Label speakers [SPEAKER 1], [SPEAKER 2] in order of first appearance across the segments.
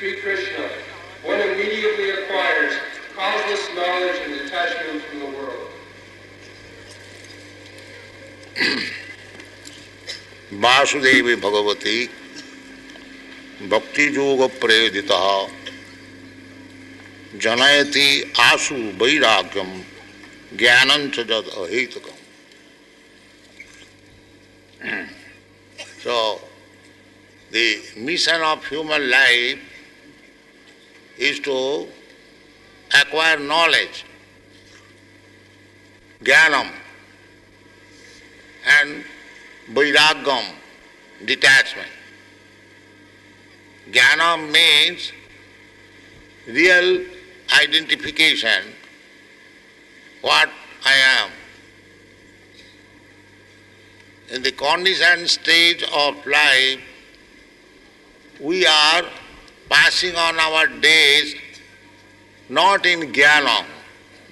[SPEAKER 1] Sri Krishna, one immediately acquires causeless knowledge and detachment from the world.
[SPEAKER 2] Vasudevi Bhagwati भक्ति योग प्रेरिता जनयति आशु वैराग्यम ज्ञानं च जद अहेतुकम्. So, the mission of human life is to acquire knowledge, jnanam, and vairagam, detachment. Jnanam means real identification, what I am. In the conditioned stage of life, we are passing on our days not in jnanam,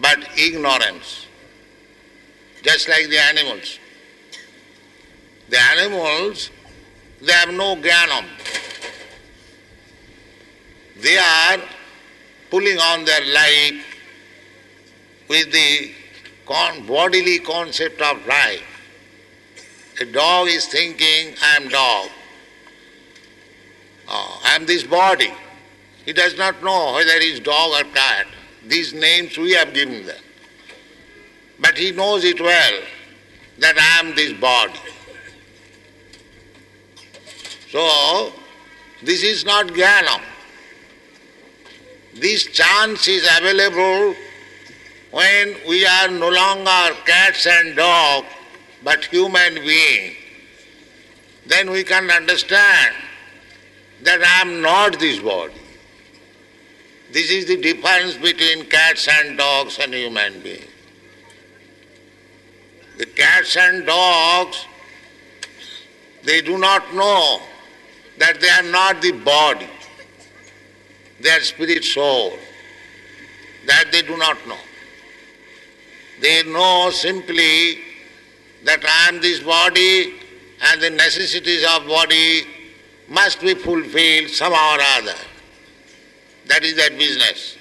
[SPEAKER 2] but ignorance, just like the animals. The animals, they have no jnanam. They are pulling on their life with the bodily concept of life. A dog is thinking, I am dog. I am this body. He does not know whether he is dog or cat. These names we have given them. But he knows it well, that I am this body. So, this is not jnanam. This chance is available when we are no longer cats and dogs, but human beings. Then we can understand that I am not this body. This is the difference between cats and dogs and human beings. The cats and dogs, they do not know that they are not the body. They are spirit soul. That they do not know. They know simply that I am this body and the necessities of body must be fulfilled somehow or other. That is their business.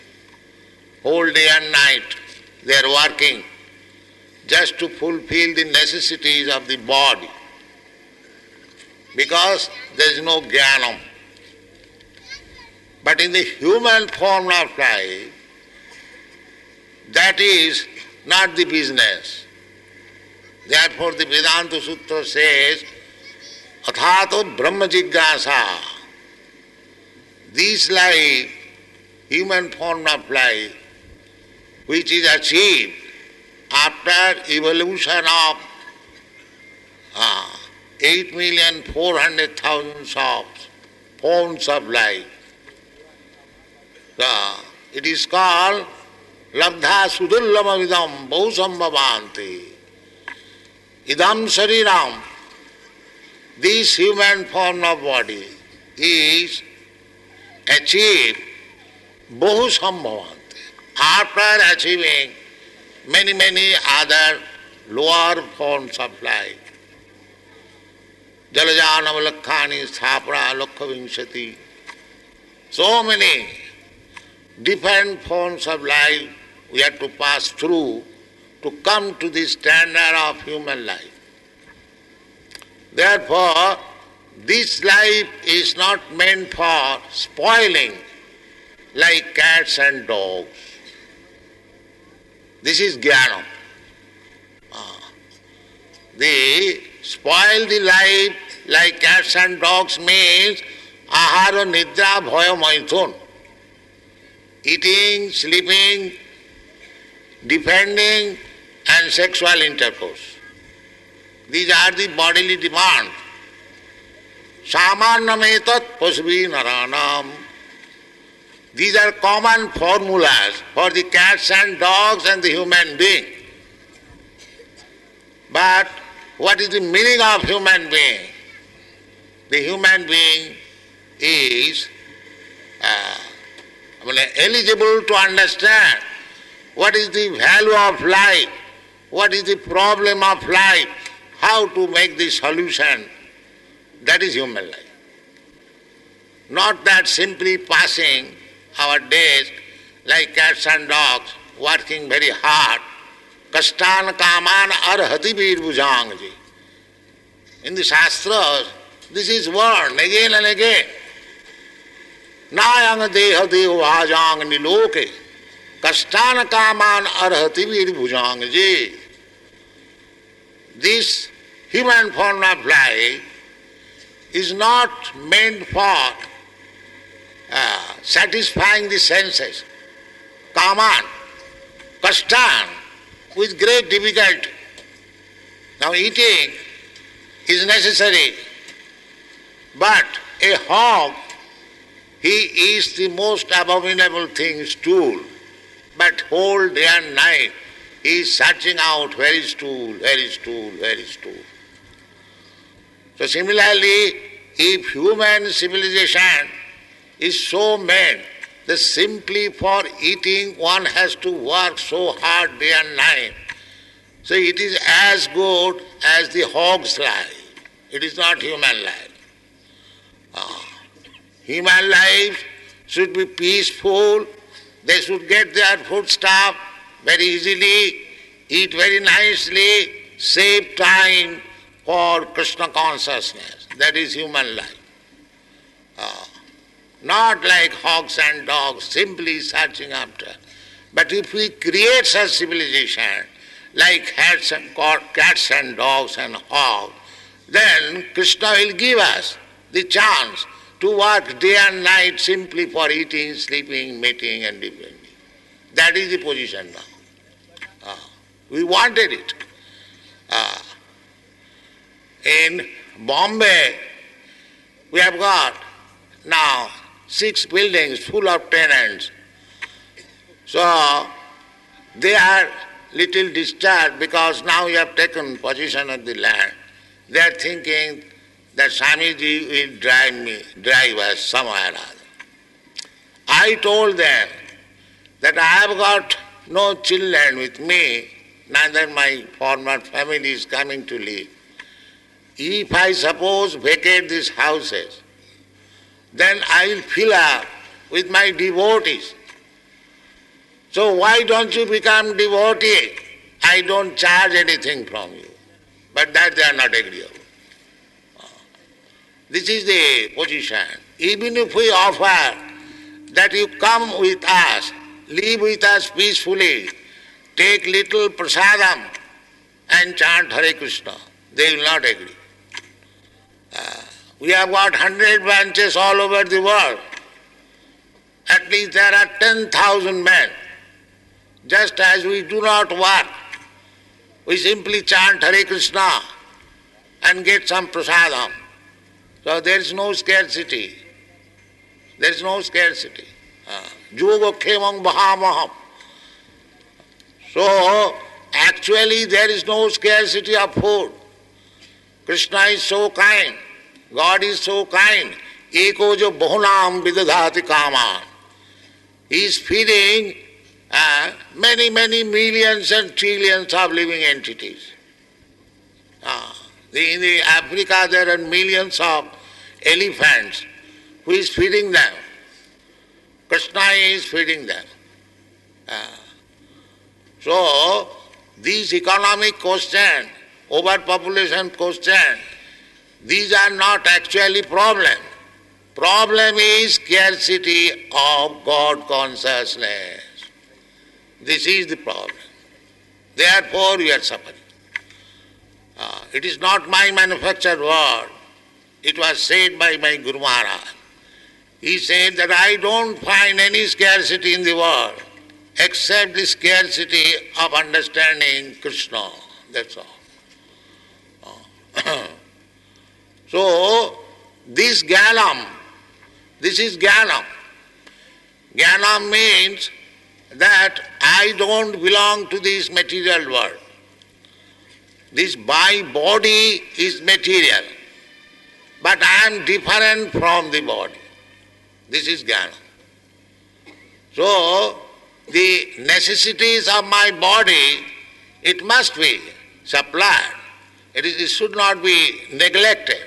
[SPEAKER 2] Whole day and night they are working just to fulfill the necessities of the body. Because there is no jnanam. But in the human form of life, that is not the business. Therefore the Vedanta Sutra says, Athato Brahma Jigyasa. This life, human form of life, which is achieved after evolution of 8,400,000 forms of life. It is called Labdha Sudurlama Vidam Bahusambhavanti. Idam Shariram. This human form of body is achieved Bahusambhavanti. After achieving many other lower forms of life. Jalajanam Lakhani Sthapra Lakhavinshati. So many different forms of life we have to pass through to come to the standard of human life. Therefore, this life is not meant for spoiling like cats and dogs. This is jnanam. They spoil the life like cats and dogs means ahara nidra bhaya maithun. Eating, sleeping, defending and sexual intercourse. These are the bodily demands. Samannam etat pasvi naranam. These are common formulas for the cats and dogs and the human being. But what is the meaning of human being? The human being is eligible to understand what is the value of life, what is the problem of life, how to make the solution. That is human life. Not that simply passing our days like cats and dogs, working very hard. Kṛṣṇa kaman arhati bir bhujangji. In the Shastras, this is warned again and again. Nayang deha deho bhajang niloke. Kṛṣṇa kaman arhati bir bhujangji. This human form of life is not meant for satisfying the senses. Kaman, Kṛṣṇa, with great difficulty. Now eating is necessary, but a hog, he eats the most abominable thing, stool, but whole day and night he is searching out where is stool, where is stool, where is stool. So similarly, if human civilization is so made that simply for eating one has to work so hard day and night, so it is as good as the hog's life. It is not human life. Human life should be peaceful. They should get their foodstuff very easily, eat very nicely, save time for Kṛṣṇa consciousness. That is human life. Not like hogs and dogs, simply searching after. But if we create such civilization, like cats and dogs and hogs, then Kṛṣṇa will give us the chance to work day and night simply for eating, sleeping, mating and depending. That is the position now. We wanted it. In Bombay, we have got now 6 buildings full of tenants. So they are little disturbed because now we have taken possession of the land. They are thinking that Swamiji will drive us somewhere or other. I told them that I have got no children with me, neither my former family is coming to live. If I suppose vacate these houses, then I will fill up with my devotees. So why don't you become devotee? I don't charge anything from you. But that they are not agreeable. This is the position. Even if we offer that you come with us, live with us peacefully, take little prasadam and chant Hare Kṛṣṇa, they will not agree. We have got 100 branches all over the world. At least there are 10,000 men. Just as we do not work, we simply chant Hare Kṛṣṇa and get some prasadam. So there is no scarcity. There is no scarcity. Yoga khemam bahamaham. So actually there is no scarcity of food. Kṛṣṇa is so kind. God is so kind. Eko jo bahunam vidadhati kaman. He is feeding many millions and trillions of living entities. In the Africa there are millions of elephants. Who is feeding them? Kṛṣṇa is feeding them. So these economic questions, overpopulation questions, these are not actually problem. Problem is scarcity of God consciousness. This is the problem. Therefore we are suffering. It is not my manufactured word. It was said by my Guru Maharaj. He said that I don't find any scarcity in the world except the scarcity of understanding Kṛṣṇa. That's all. So this jnanam, this is jnanam. Jnanam means that I don't belong to this material world. This my body is material, but I am different from the body. This is jnana. So the necessities of my body, it must be supplied. It should not be neglected.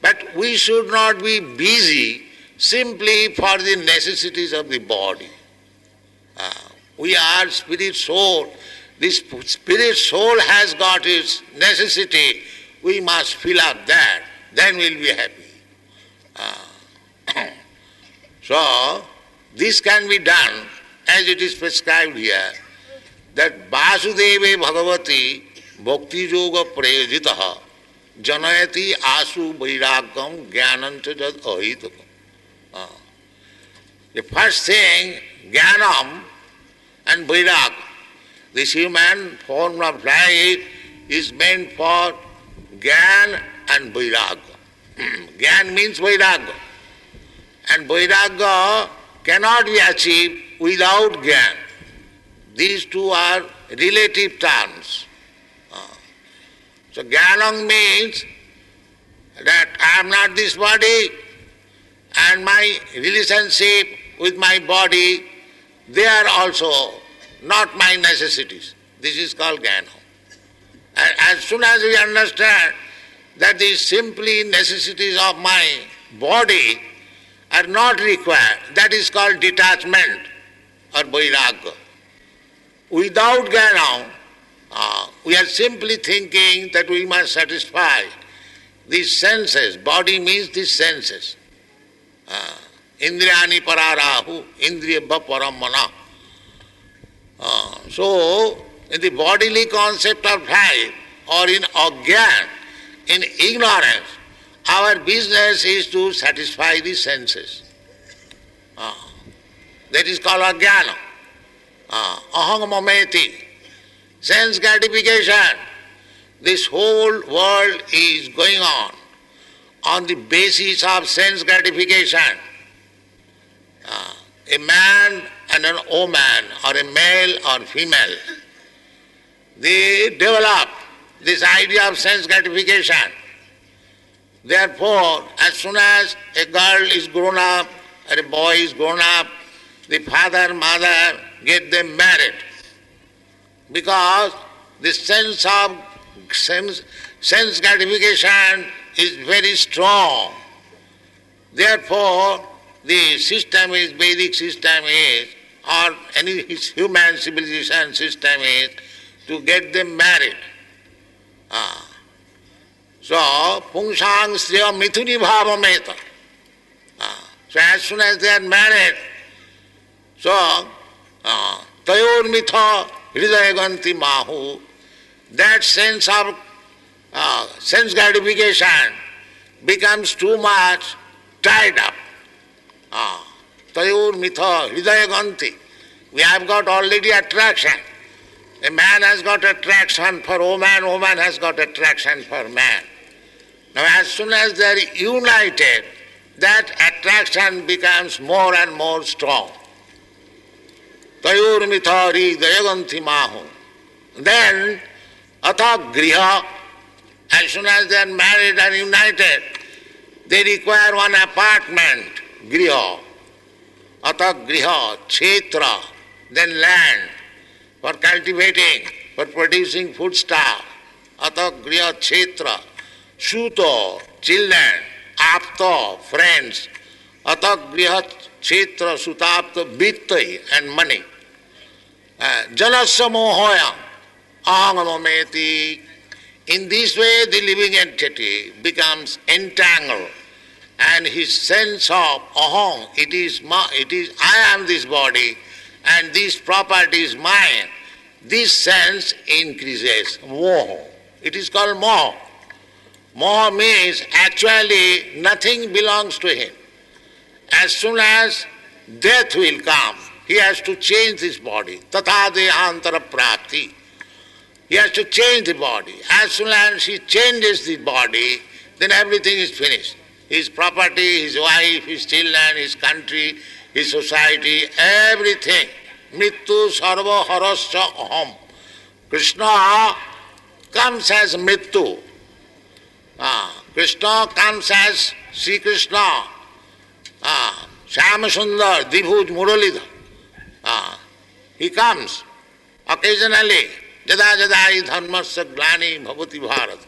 [SPEAKER 2] But we should not be busy simply for the necessities of the body. We are spirit soul. This spirit soul has got its necessity. We must fill up that. Then we'll be happy. So, this can be done as it is prescribed here, that Vasudeve Bhagavati Bhakti Yoga Prayojitaha Janayati Asu Vairagam Jnanancha Jad Ahitakam. The first thing, Jnanam and Vairag. This human form of life is meant for Jnana and Vairagya. Jnana means Vairagya. And Vairagya cannot be achieved without Jnana. These two are relative terms. So Jnanam means that I am not this body, and my relationship with my body, they are also not my necessities. This is called Jnana. And as soon as we understand that these simply necessities of my body are not required, that is called detachment or vairagya. Without Jnana, we are simply thinking that we must satisfy these senses. Body means these senses. Indriyani pararahu, indriyabha paramana. So, in the bodily concept of life, or in agyan, in ignorance, our business is to satisfy the senses. That is called agyana. Aham mameti, sense gratification. This whole world is going on the basis of sense gratification. A man and an woman, or a male or female, they develop this idea of sense gratification. Therefore, as soon as a girl is grown up or a boy is grown up, the father, mother get them married, because the sense of sense gratification is very strong. Therefore, the system is, Vedic system is, or any human civilization system is, to get them married. So, pungsang sriya mithuni bhavameta. So as soon as they are married, so tayor mitha hridayaganti mahu, that sense of sense gratification becomes too much tied up. Tayor mitha hridayaganti. We have got already attraction. A man has got attraction for woman, woman has got attraction for man. Now as soon as they are united, that attraction becomes more and more strong. Tayor mitha hridayaganti mahu. Then atha griha, as soon as they are married and united, they require one apartment, griha. Atha griha, kshetra, then land, for cultivating, for producing foodstuff. Atha griha kshetra, suto, children, apta, friends. Atha griha kshetra, sutapta, vittai, and money. Janasya mohoyam, ahamameti. In this way, the living entity becomes entangled, and his sense of aham, it is I am this body, and this property is mine. This sense increases. Moha. It is called moha. Moha means actually nothing belongs to him. As soon as death will come, he has to change this body. Tatha dehantara prapti. He has to change the body. As soon as he changes the body, then everything is finished. His property, his wife, his children, his country, his society, everything. Mrityu sarva harasya aham. Kṛṣṇa comes as Mrityu. Kṛṣṇa comes as Sri Kṛṣṇa. Shyama Sundar, Dibhuj Muralidhar. He comes occasionally. Jada jadai dharmasya glani bhavati bharat.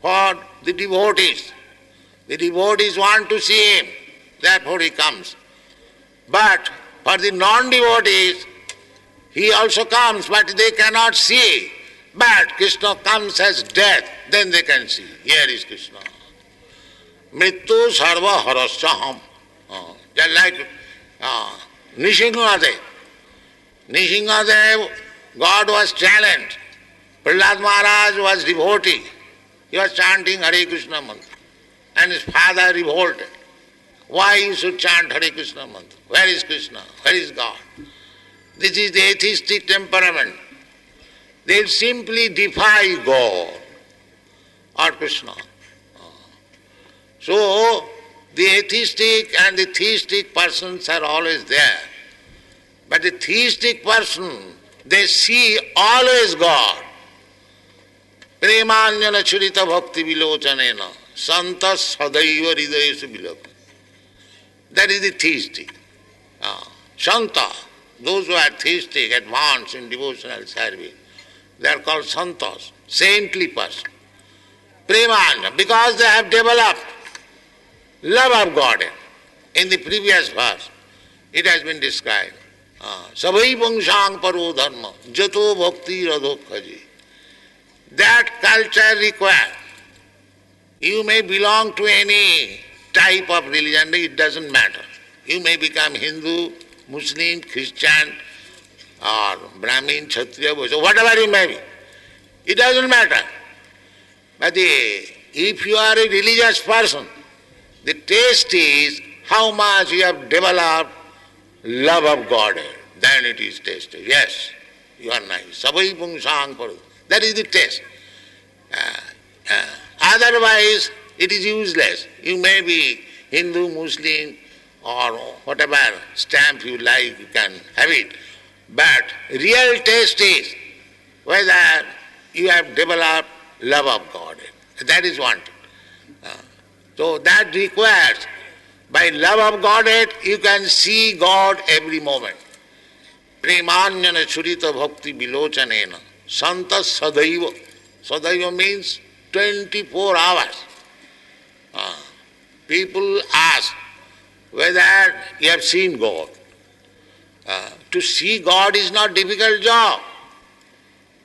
[SPEAKER 2] For the devotees want to see him. Therefore he comes. But for the non-devotees, he also comes, but they cannot see. But Kṛṣṇa comes as death, then they can see. Here is Kṛṣṇa. Mrityu sarva harasya. Just like Nrsimhadev. Nrsimhadev, God was challenged. Prahlad Maharaj was devotee. He was chanting Hare Krishna mantra. And his father revolted. Why you should chant Hare Krishna mantra? Where is Krishna? Where is God? This is the atheistic temperament. They simply defy God or Krishna. So, the atheistic and the theistic persons are always there. But the theistic person, they see always God. Premanyana churita bhakti vilochanena santas sadaiva hridayesu vilakti. That is the theistic. Santa, those who are theistic, advanced in devotional service, they are called santas, saintly person. Premanyana, because they have developed love of God. In the previous verse, it has been described. Savai pungshang paro dharma, jato bhakti radhokhaji. That culture requires. You may belong to any type of religion, it doesn't matter. You may become Hindu, Muslim, Christian, or Brahmin, Kshatriya, Vaishya, whatever you may be. It doesn't matter. But if you are a religious person, the taste is how much you have developed love of God. Then it is tasted. Yes, you are nice. Savai pungsang paru. That is the taste. Otherwise, it is useless. You may be Hindu, Muslim, or whatever stamp you like, you can have it. But real taste is whether you have developed love of God. That is wanted. So that requires, by love of Godhead, you can see God every moment. Premanyana churita bhakti vilochanena santas sadaiva. Sadaiva means 24 hours. People ask whether you have seen God. To see God is not a difficult job.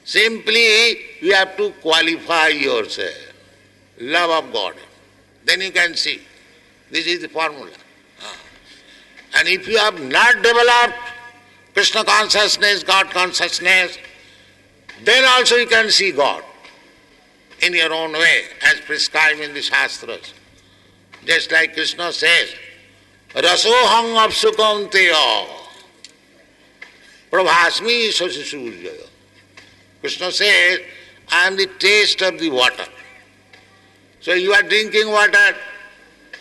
[SPEAKER 2] Simply you have to qualify yourself. Love of God. Then you can see. This is the formula. And if you have not developed Krishna consciousness, God consciousness, then also you can see God in your own way, as prescribed in the Shastras. Just like Krishna says, Rasoham apsukanteya prabhasmi sasisurjaya. Krishna says, I am the taste of the water. So you are drinking water,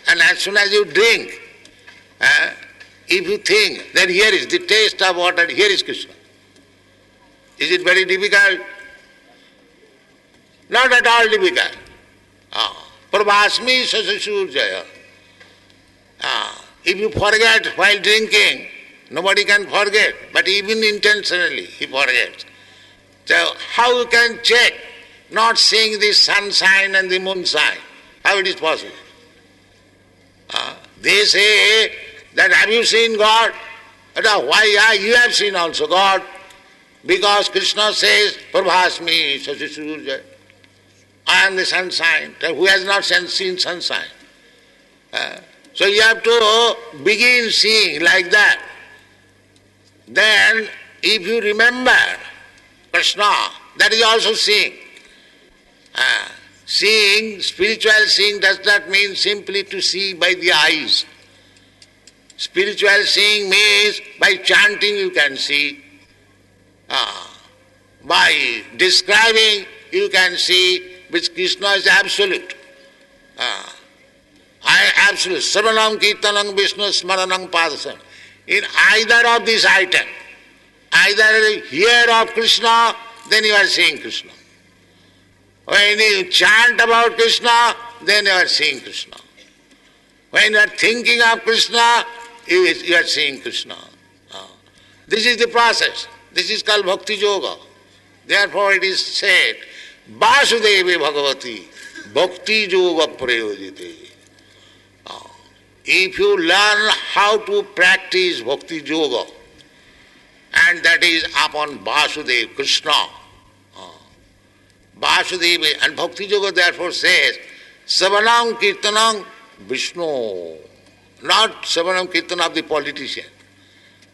[SPEAKER 2] and as soon as you drink, if you think that here is the taste of water, here is Krishna. Is it very difficult? Not at all difficult. Prabhasmi sasisurjaya. If you forget while drinking, nobody can forget, but even intentionally he forgets. So how you can check not seeing the sunshine and the moonshine? How it is possible? They say that have you seen God? Why you have seen also God? Because Krishna says, Prabhasmi sasisurjaya. I am the sunshine. Who has not seen sunshine? So you have to begin seeing like that. Then if you remember Kṛṣṇa, that is also seeing. Seeing, spiritual seeing does not mean simply to see by the eyes. Spiritual seeing means by chanting you can see. By describing you can see, which Kṛṣṇa is absolute. Absolute. Sarvanam Kirtanam Vishnu Smaranam Padasam. In either of these items, either hear of Kṛṣṇa, then you are seeing Kṛṣṇa. When you chant about Kṛṣṇa, then you are seeing Kṛṣṇa. When you are thinking of Kṛṣṇa, you are seeing Kṛṣṇa. This is the process. This is called Bhakti Yoga. Therefore it is said, Vasudeve Bhagavati Bhakti Yoga Prayojite. if you learn how to practice bhakti yoga, and that is upon Vasudeva, Kṛṣṇa. Vasudeva, and bhakti yoga therefore says, Savanam Kirtanam Vishnu, not Savanam Kirtan of the politician.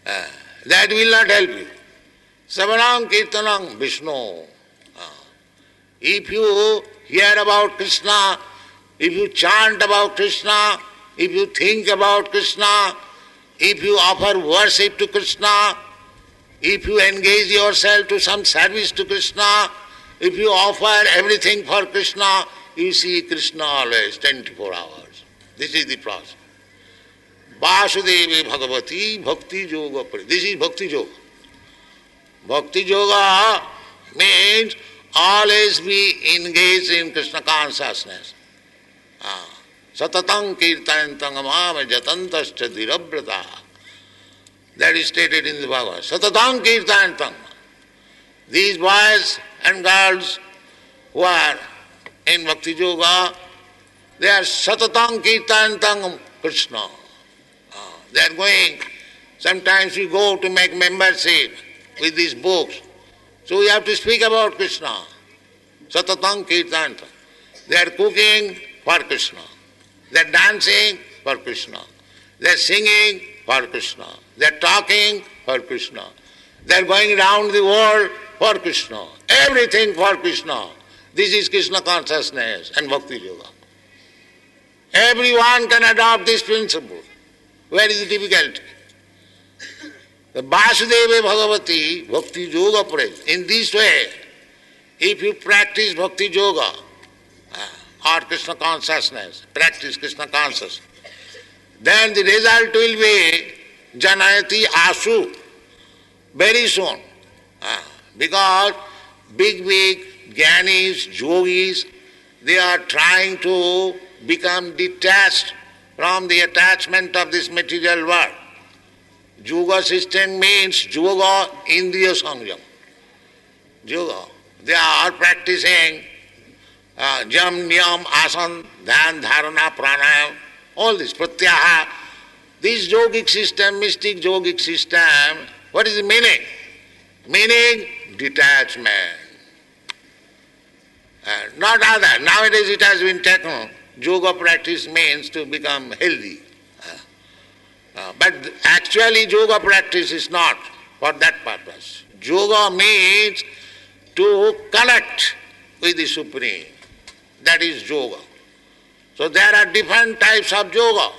[SPEAKER 2] That will not help you. Savanam Kirtanam Vishnu. If you hear about Kṛṣṇa, if you chant about Kṛṣṇa, if you think about Kṛṣṇa, if you offer worship to Kṛṣṇa, if you engage yourself to some service to Kṛṣṇa, if you offer everything for Kṛṣṇa, you see Kṛṣṇa always 24 hours. This is the process. Vasudeva Bhagavati Bhakti Yoga. This is Bhakti Yoga. Bhakti Yoga means always be engaged in Krishna consciousness. Satatang kirtantam amama jatantascha dhirabrata. That is stated in the Bhagavad. Satatang kirtantam. These boys and girls who are in Bhakti Yoga, they are satatang kirtantam Krishna. They are going, sometimes we go to make membership with these books. So we have to speak about Krishna. Satatang kirtantam. They are cooking for Krishna. They are dancing for Krishna. They are singing for Krishna. They are talking for Krishna. They are going around the world for Krishna. Everything for Krishna. This is Krishna consciousness and Bhakti Yoga. Everyone can adopt this principle. Where is the difficulty? The Vasudeva Bhagavati Bhakti Yoga praise. In this way, if you practice Bhakti Yoga or Krishna consciousness, practice Krishna consciousness, then the result will be Janayati Asu very soon. Because big Jnanis, yogis, they are trying to become detached from the attachment of this material world. Yoga system means yoga indriya samyam. Yoga. They are practicing jam, niyam, asan, dhyan, dharana, pranayam, all this, pratyaha. This yogic system, mystic yogic system, what is the meaning? Meaning detachment. Not other. Nowadays it has been taken. Yoga practice means to become healthy. But actually yoga practice is not for that purpose. Yoga means to connect with the Supreme. That is yoga. So there are different types of yoga.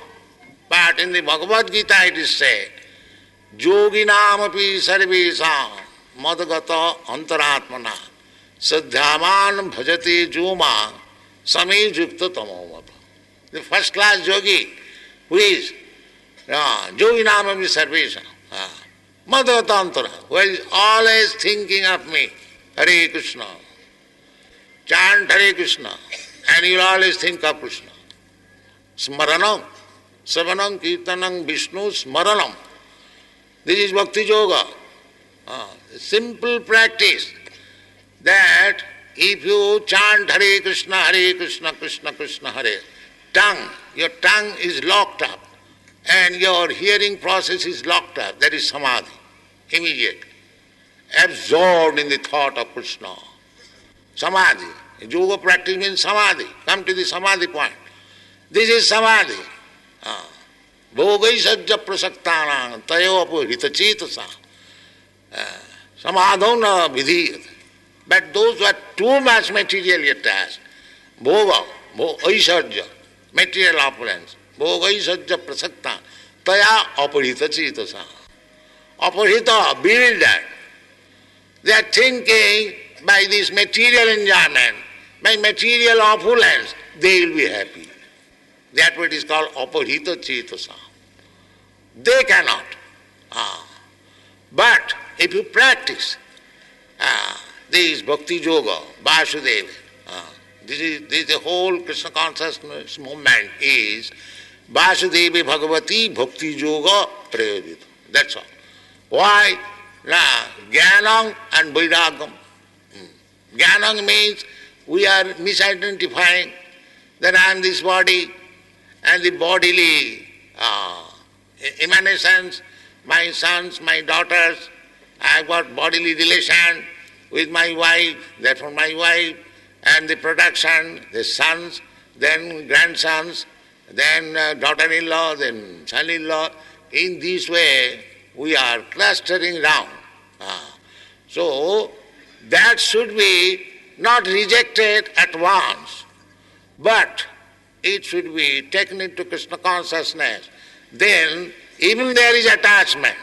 [SPEAKER 2] But in the Bhagavad Gita it is said, Yoginam api sarvesam madagata antaratmana sadhyaman bhajate joma same yukta tamomata. The first class yogi who is Yoginam api sarvesam madagata antara, who is always thinking of me, Hare Kṛṣṇa. Chant Hare Kṛṣṇa and you will always think of Krishna. Smaranam. Savanam Kirtanam Vishnu Smaranam. This is Bhakti Yoga. Simple practice that if you chant Hare Kṛṣṇa, Krishna Krishna Hare, your tongue is locked up and your hearing process is locked up, that is Samadhi, immediate. Absorbed in the thought of Krishna. Samadhi. Yoga practice means Samadhi. Come to the Samadhi point. This is Samadhi. Bhogai sajja prasaktanam tayopo hitachitasa samadhona vidhiyate. But those who are too much materially attached, bhoga, aisarja, material opulence, bhogai sajja prasaktanam taya aparhitachitasa. Aparhita, bewildered. They are thinking by this material enjoyment, by material opulence, they will be happy. That what is called aparhita cetasa. They cannot. But if you practice this Bhakti Yoga, Vasudeva, this is the whole Krishna consciousness movement is Vasudeva Bhagavati Bhakti Yoga Prayojita. That's all. Why? Jnanam and Vairagam. Jnanam means we are misidentifying that I am this body and the bodily emanations, my sons, my daughters. I got bodily relation with my wife, therefore my wife, and the production, the sons, then grandsons, then daughter-in-law, then son-in-law. In this way, we are clustering round. So, that should be not rejected at once, but it should be taken into Kṛṣṇa consciousness. Then, even there is attachment.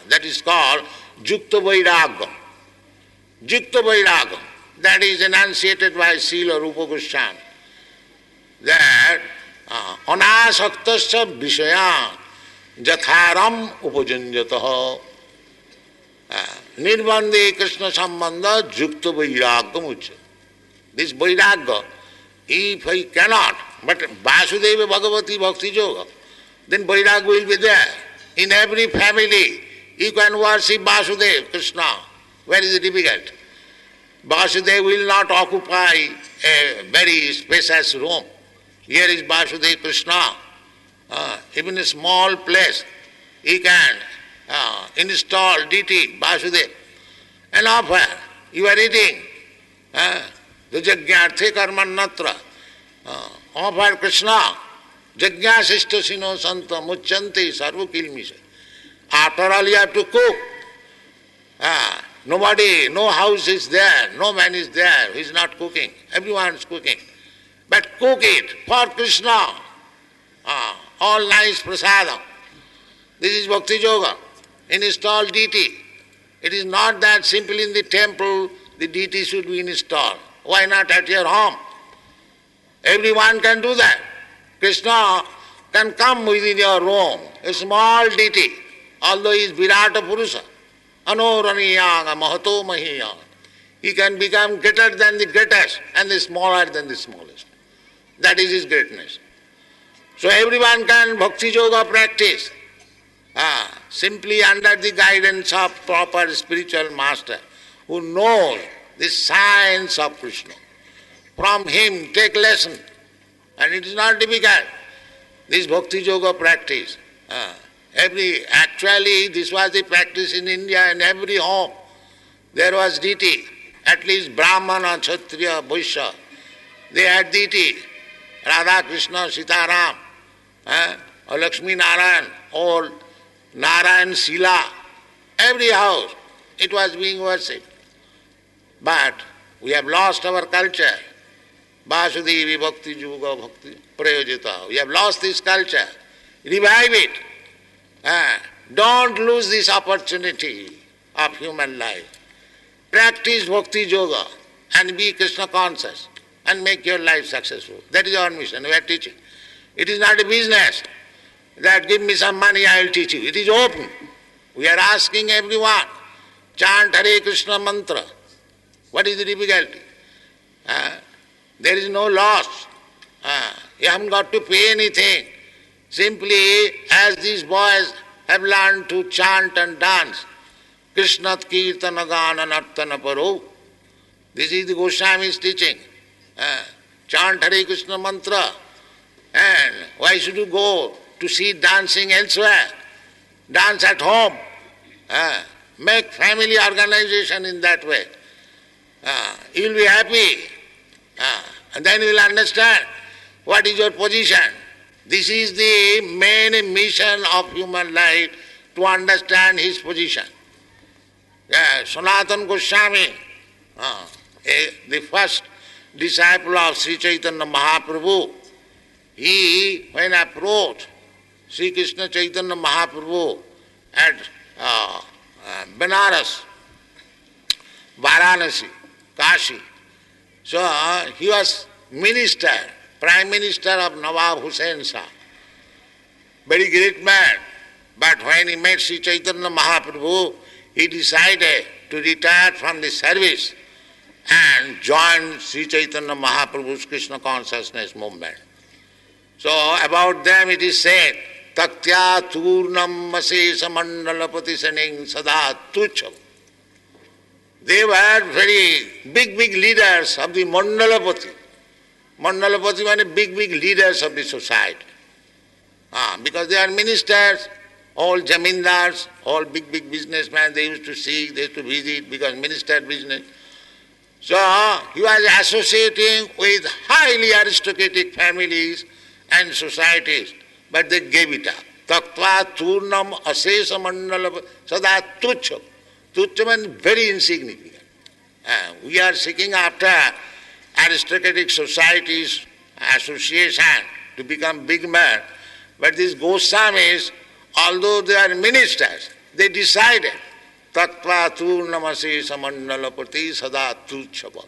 [SPEAKER 2] That is called Yukta Vairagam. Yukta Vairagam. That is enunciated by Srila Rupa Goswami. That anasaktasya vishaya jatharam upajanjataha nirbandhe Kṛṣṇa sambandha yukta vairagam ucca. This vairagya, if I cannot, but Vasudeva Bhagavati Bhakti Yoga, then vairagya will be there. In every family, you can worship Vasudeva, Kṛṣṇa. Where is it difficult? Vasudeva will not occupy a very spacious room. Here is Vasudeva Kṛṣṇa. Even a small place, he can install deity Vasudeva and offer. You are eating. Jajñārthe karmannatra. Offer Kṛṣṇa. Jajñāsishta sino santa muchanti sarva kilmisa. After all, you have to cook. Nobody, no house is there, no man is there who is not cooking. Everyone is cooking. But cook it for Kṛṣṇa. All nice prasadam. This is Bhakti Yoga. Install deity. It is not that simply in the temple the deity should be installed. Why not at your home? Everyone can do that. Kṛṣṇa can come within your room, a small deity, although he is Virata Purusha. Anoraniyanga mahato mahiyanga. He can become greater than the greatest and the smaller than the smallest. That is his greatness. So everyone can Bhakti Yoga practice simply under the guidance of proper spiritual master who knows the science of Kṛṣṇa. From him take lesson. And it is not difficult. This Bhakti Yoga practice. Actually, this was the practice in India in every home. There was deity, at least Brahmana, Kshatriya, Vaishya. They had deity. Radha, Kṛṣṇa, Sitaram, or Lakshmi Narayan, or Narayan Sila. Every house, it was being worshipped. But we have lost our culture. Vasudevi Bhakti Yoga Bhakti Prayojita. We have lost this culture. Revive it. Don't lose this opportunity of human life. Practice Bhakti Yoga and be Kṛṣṇa conscious and make your life successful. That is our mission. We are teaching. It is not a business that give me some money, I will teach you. It is open. We are asking everyone, chant Hare Kṛṣṇa mantra. What is the difficulty? There is no loss. You haven't got to pay anything. Simply, as these boys have learned to chant and dance, Kṛṣṇat Kirtana Gana Nartana Paro. This is the Goswami's teaching. Chant Hare Kṛṣṇa mantra. And why should you go to see dancing elsewhere? Dance at home. Make family organization in that way. You will be happy. And then you will understand what is your position. This is the main mission of human life, to understand his position. Sanatana Goswami, the first disciple of Sri Chaitanya Mahaprabhu, he, when approached Sri Krishna Chaitanya Mahaprabhu at Benares, Varanasi, Kashi, so he was minister, Prime Minister of Nawab Hussain Shah. Very great man. But when he met Sri Chaitanya Mahaprabhu, he decided to retire from the service and join Sri Chaitanya Mahaprabhu's Krishna consciousness movement. So about them it is said, Taktya Turnam Masesa Mandalapati Saning Sada Tucham. They were very big leaders of the Mandalapati. Mandalapati means big leaders of the society. Because they are ministers, all jamindars, all big businessmen, they used to see, they used to visit because minister business. So he was associating with highly aristocratic families and societies, but they gave it up. Taktva turnam asesa mandala sada tuchha. Tuchha means very insignificant. We are seeking after aristocratic societies, association to become big men, but these Goswamis, although they are ministers, they decided Tattva turnamase samandalapati sada tuchhava.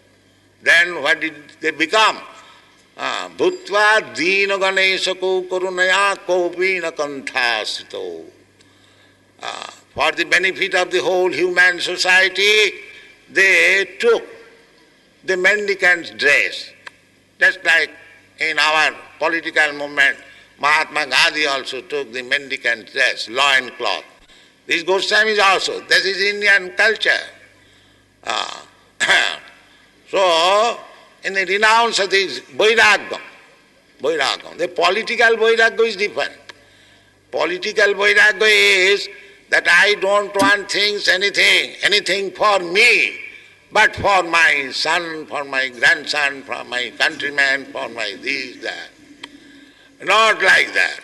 [SPEAKER 2] Then what did they become? Bhutva dina ganesako karunaya kopina kanthasito. For the benefit of the whole human society, they took the mendicant's dress. Just like in our political movement, Mahatma Gandhi also took the mendicant's dress, loin cloth. These Goswamis also, this is Indian culture. So, in the renounce of this Vairagam, the political Vairagam is different. Political Vairagam is that I don't want anything for me, but for my son, for my grandson, for my countrymen, for my this, that. Not like that.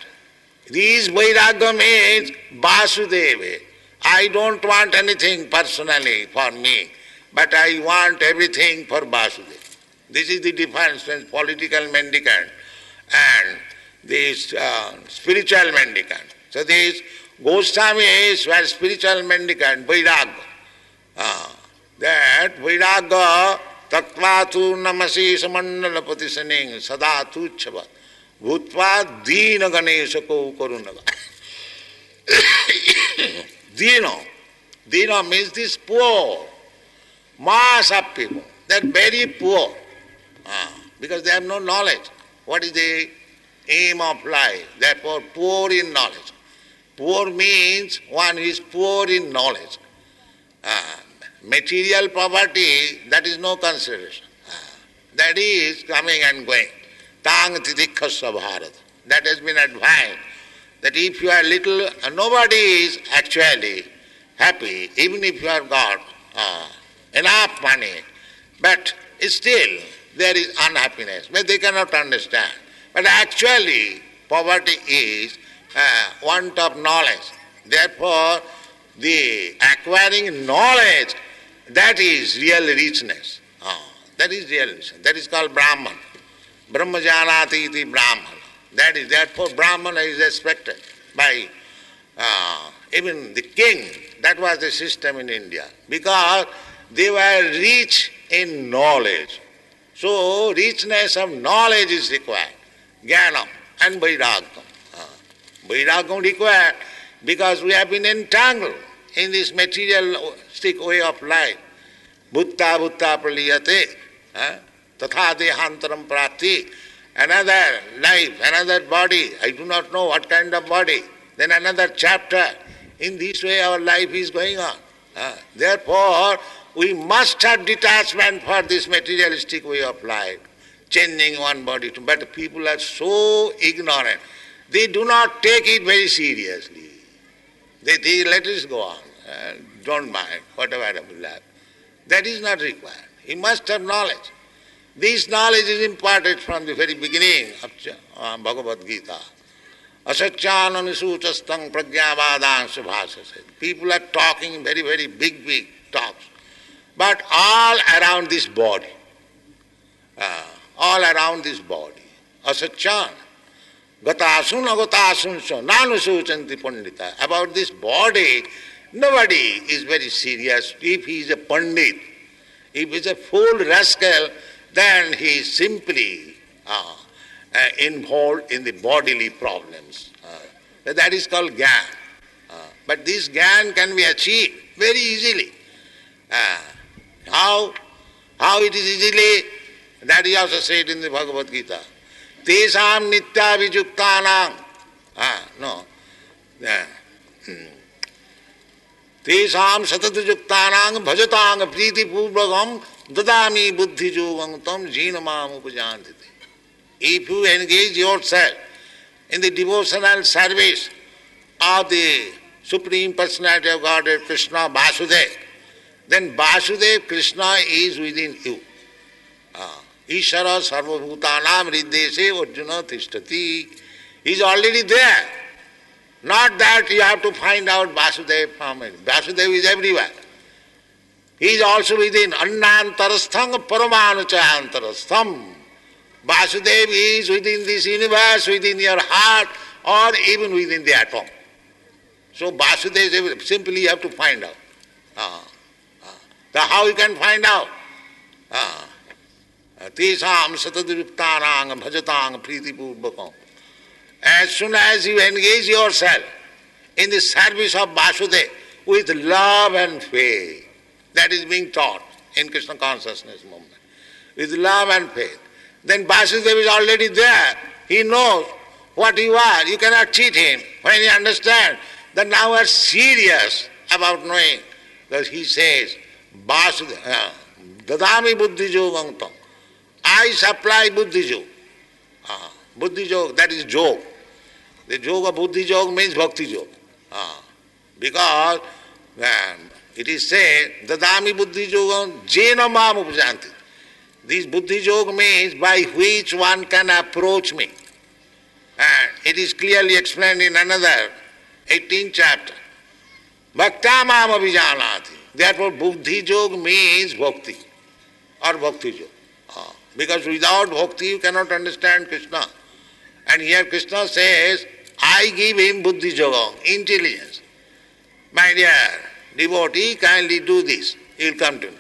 [SPEAKER 2] This Vairagam is Vasudeva. I don't want anything personally for me, but I want everything for Vasudeva. This is the difference between political mendicant and this spiritual mendicant. So these Goswamis were spiritual mendicant, Vairagya. That Vairagya tattvatu namasi samandalapati saning sada tuchhava bhutva dina ganeshako karunaga. Dina means this poor mass of people. They are very poor because they have no knowledge. What is the aim of life? Therefore, poor in knowledge. Poor means one who is poor in knowledge. Material poverty, that is no consideration. That is coming and going. Tang tidikkhassya bharata. That has been advised. That if you are little, nobody is actually happy, even if you have got enough money, but still there is unhappiness, but they cannot understand. But actually, poverty is want of knowledge. Therefore, the acquiring knowledge, that is real richness. That is real richness. That is called Brahman. Brahmajanati iti Brahman. That is, therefore, Brahmana is respected by even the king. That was the system in India, because they were rich in knowledge. So, richness of knowledge is required. Jnanam and Vairagam. Vairagam required because we have been entangled in this materialistic way of life. Bhutta praliyate, tatha dehantaram prapti. Another life, another body, I do not know what kind of body. Then another chapter. In this way our life is going on. Therefore, we must have detachment for this materialistic way of life, changing one body to. But people are so ignorant. They do not take it very seriously. They think, let us go on, don't mind, whatever we have. That is not required. He must have knowledge. This knowledge is imparted from the very beginning of Bhagavad Gita. Asacchānanisuchastang pragyāvādāṁ subhāsase. People are talking very big talks, but all around this body. All around this body. Asacchāna. Gatasun agatasun nanusuchanti pandita. About this body, nobody is very serious. If he is a pandit, if he is a fool rascal, then he is simply involved in the bodily problems. That is called Gyan. But this Gyan can be achieved very easily. How it is easily? That is also said in the Bhagavad Gita. Tesam nitya vijuktanam. Tesam satadvijuktanam bhajatang priti purvagam dadami buddhi jogam tam jinamam upajantite. If you engage yourself in the devotional service of the Supreme Personality of Godhead, Kṛṣṇa, Vāsudeva, then Vāsudeva, Kṛṣṇa is within you. Ishara sarvabhutanam riddhese Arjuna tishtati. He is already there. Not that you have to find out Vāsudeva from it. Vāsudeva is everywhere. He is also within. Annantarastham paramanucha antarastham. Vāsudeva is within this universe, within your heart, or even within the atom. So Vāsudeva is everywhere. Simply you have to find out. How you can find out? Tesam satadriptanang bhajatang pritipurvakam. As soon as you engage yourself in the service of Vāsudeva with love and faith, that is being taught in Krishna consciousness movement, with love and faith, then Vāsudeva is already there. He knows what you are. You cannot cheat him. When you understand that now we are serious about knowing, that he says, Vāsudeva, dadami buddhi yogam tam. I supply buddhi yoga. Buddhi yoga, that is yoga. The yoga, buddhi yoga means bhakti yoga. Because it is said, dadami buddhi yoga jena mam upajanti. This buddhi yoga means by which one can approach me. And it is clearly explained in another 18th chapter. Bhakta mam abhijanati. Therefore buddhi yoga means bhakti or bhakti yoga. Because without bhakti you cannot understand Kṛṣṇa. And here Kṛṣṇa says, I give him buddhi yoga, intelligence. My dear devotee, kindly do this. He will come to me.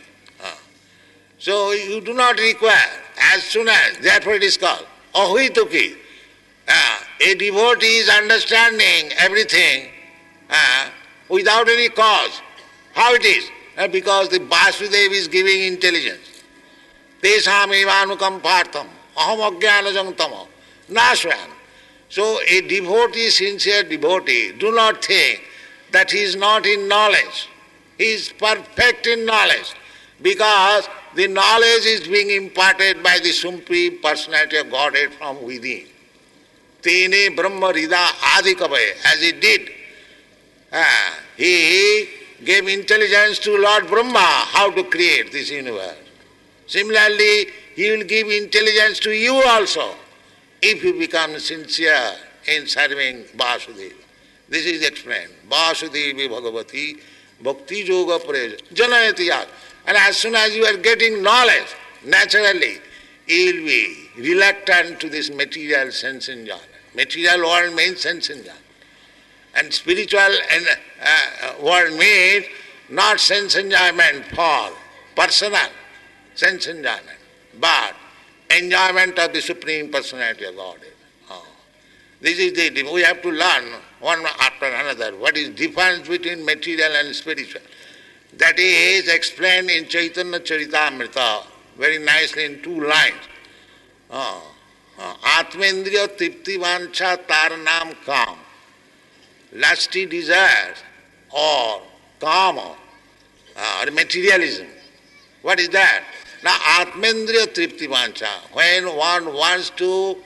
[SPEAKER 2] So you do not require, as soon as, therefore it is called ahituki. A devotee is understanding everything without any cause. How it is? Because the Vāsudeva is giving intelligence. Tesam evanukam partham aham ajnanajam tamo nashvam. So a devotee, sincere devotee, do not think that he is not in knowledge. He is perfect in knowledge because the knowledge is being imparted by the Supreme Personality of Godhead from within. Tene brahma rida adikavaya, as he did. He gave intelligence to Lord Brahma how to create this universe. Similarly, he will give intelligence to you also if you become sincere in serving Vāsudeva. This is explained. Vāsudevi Bhagavati Bhakti Yoga Praja Janayati Yat. And as soon as you are getting knowledge, naturally, you will be reluctant to this material sense enjoyment. Material world means sense enjoyment. And spiritual world means not sense enjoyment for personal sense enjoyment, but enjoyment of the Supreme Personality of Godhead. This is we have to learn one after another what is difference between material and spiritual. That is explained in Chaitanya Charitamrita very nicely in 2 lines. Atmendriya tripti vancha taranam kam. Lusty desires or kama or materialism. What is that? Now atmendriya tripti vancha. When one wants to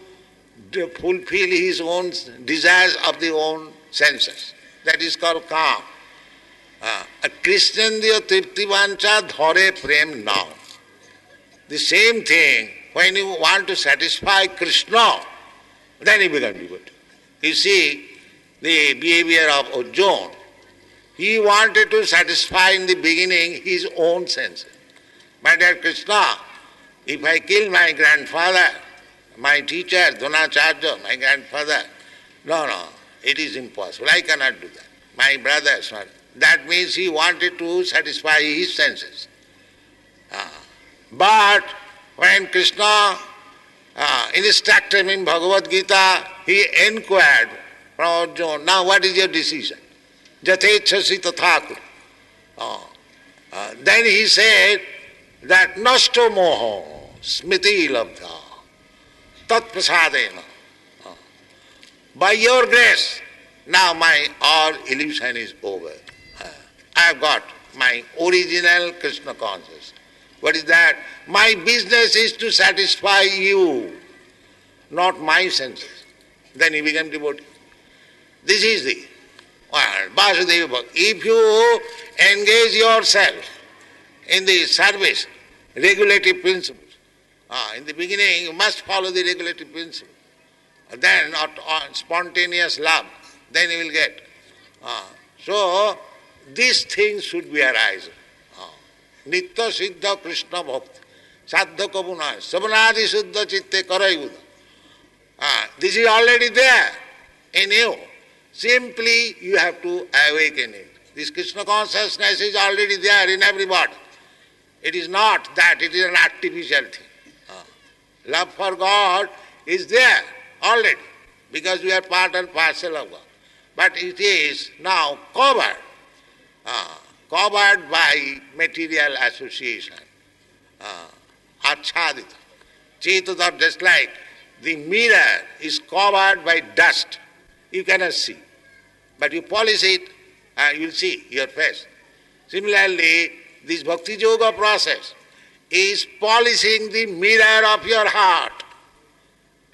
[SPEAKER 2] fulfill his own desires of the own senses, that is called kam. Kṛṣṇendriya tripti vancha dhare prem now. The same thing, when you want to satisfy Kṛṣṇa, then you become devotee. You see the behavior of Arjuna. He wanted to satisfy in the beginning his own senses. My dear Kṛṣṇa, if I kill my grandfather, my teacher, Dronacharya, my grandfather, no, it is impossible. I cannot do that. My brothers, that means he wanted to satisfy his senses. But when Kṛṣṇa instructed him in Bhagavad Gita, he inquired from Arjuna, now what is your decision? Jatechasi tatha kuru. Then he said that nasto moho smriti labdha tat prasadena. By your grace, now my all illusion is over. I have got my original Kṛṣṇa consciousness. What is that? My business is to satisfy you, not my senses. then he became devotee. This is the word, Vasudeva Bhakti. If you engage yourself in the service, regulative principles, in the beginning you must follow the regulative principle. Then on spontaneous love, then you will get. So these things should be arising. Nitya Siddha Kṛṣṇa Bhakti. Saddha Kabunaya. Savanadi Suddha Chitte Karayuda. This is already there in you. Simply you have to awaken it. This Kṛṣṇa consciousness is already there in everybody. It is not that it is an artificial thing. Love for God is there already because we are part and parcel of God. But it is now covered by material association. Achhadita. Chetata, just like the mirror is covered by dust. You cannot see. But you polish it, you will see your face. Similarly, this Bhakti Yoga process is polishing the mirror of your heart.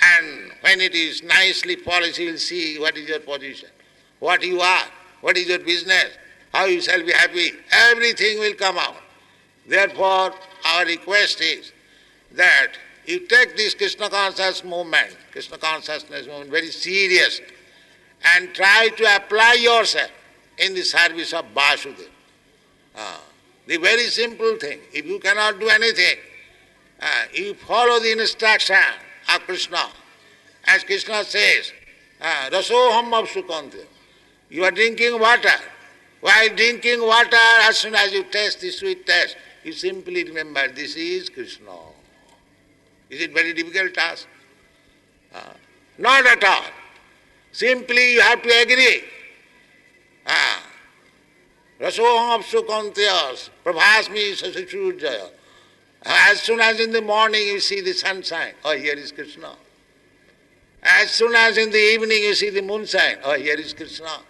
[SPEAKER 2] And when it is nicely polished, you will see what is your position, what you are, what is your business, how you shall be happy. Everything will come out. Therefore, our request is that you take this Kṛṣṇa consciousness movement very serious and try to apply yourself in the service of Vasudeva. The very simple thing, if you cannot do anything, you follow the instruction of Kṛṣṇa. As Kṛṣṇa says, Rasoham apsukantya. You are drinking water. While drinking water, as soon as you taste the sweet taste, you simply remember this is Kṛṣṇa. Is it very difficult task? Not at all. Simply you have to agree. Rasoham apsukantya prabhasmi sasachurjaya. As soon as in the morning you see the sunshine, here is Kṛṣṇa. As soon as in the evening you see the moonshine, here is Kṛṣṇa.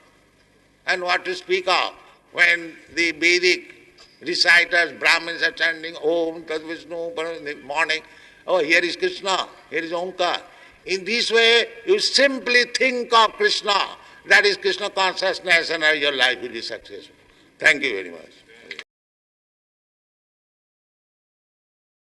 [SPEAKER 2] And what to speak of when the Vedic reciters, Brahmins are chanting Om Tad Vishnu in the morning, here is Kṛṣṇa, here is Omkar. In this way, you simply think of Kṛṣṇa, that is Kṛṣṇa consciousness, and your life will be successful. Thank you very much.